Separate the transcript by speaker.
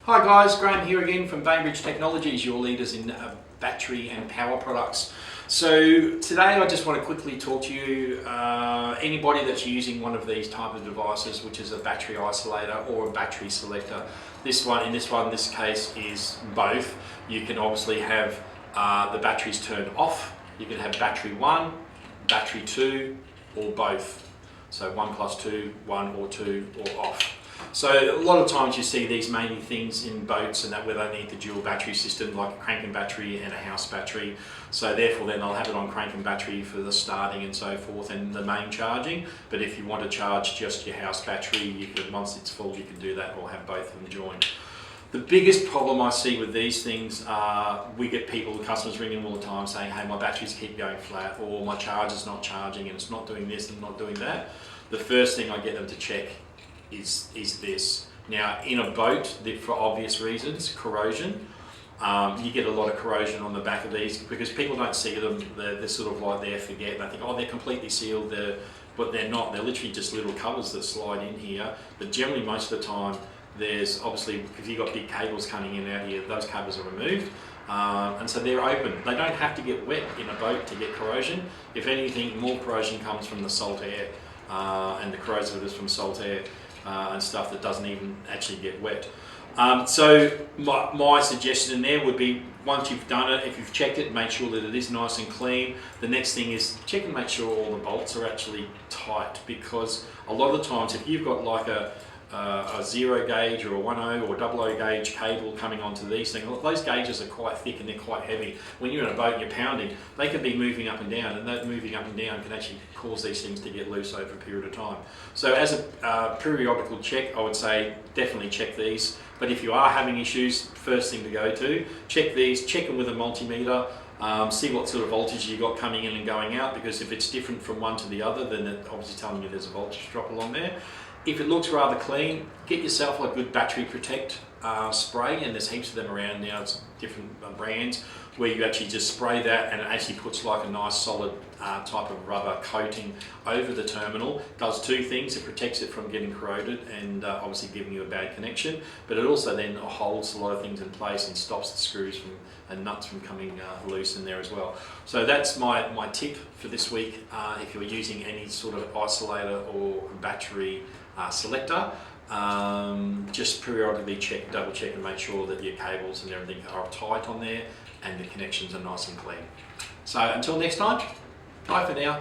Speaker 1: Hi guys, Graham here again from Bainbridge Technologies, your leaders in battery and power products. So today I just want to quickly talk to you, anybody that's using one of these type of devices, which is a battery isolator or a battery selector. This case is both. You can obviously have the batteries turned off. You can have battery 1, battery 2 or both. So 1 plus 2, 1 or 2 or off. So a lot of times you see these mainly things in boats and that where they need the dual battery system, like a crank battery and a house battery. So therefore then they'll have it on crank and battery for the starting and so forth and the main charging. But if you want to charge just your house battery, you can, once it's full you can do that or have both of them joined. The biggest problem I see with these things are we get customers ringing all the time saying, hey, my batteries keep going flat, or my charger's not charging and it's not doing this and not doing that. The first thing I get them to check is this. Now in a boat, for obvious reasons, corrosion. You get a lot of corrosion on the back of these because people don't see them. They're sort of like there, forget, and they think, oh, they're completely sealed, but they're not. They're literally just little covers that slide in here. But generally most of the time, there's obviously, if you've got big cables coming in and out here, those covers are removed. And so they're open. They don't have to get wet in a boat to get corrosion. If anything, more corrosion comes from the salt air and the corrosiveness from salt air. And stuff that doesn't even actually get wet. So my suggestion in there would be, once you've done it, if you've checked it, make sure that it is nice and clean. The next thing is check and make sure all the bolts are actually tight, because a lot of the times if you've got like a 0 gauge or a 10 or 00 gauge cable coming onto these things, those gauges are quite thick and they're quite heavy. When you're in a boat and you're pounding, they can be moving up and down, and that moving up and down can actually cause these things to get loose over a period of time. So as a periodical check, I would say definitely check these. But if you are having issues, first thing to go to, check these, check them with a multimeter, see what sort of voltage you got coming in and going out, because if it's different from one to the other, then it's obviously telling you there's a voltage drop along there. If it looks rather clean, get yourself a good battery protect spray, and there's heaps of them around now. It's different brands where you actually just spray that and it actually puts like a nice solid type of rubber coating over the terminal. It does two things: it protects it from getting corroded and obviously giving you a bad connection, but it also then holds a lot of things in place and stops the screws and nuts from coming loose in there as well. So that's my tip for this week. If you're using any sort of isolator or battery selector, just periodically double check and make sure that your cables and everything are tight on there and the connections are nice and clean. So until next time, bye for now.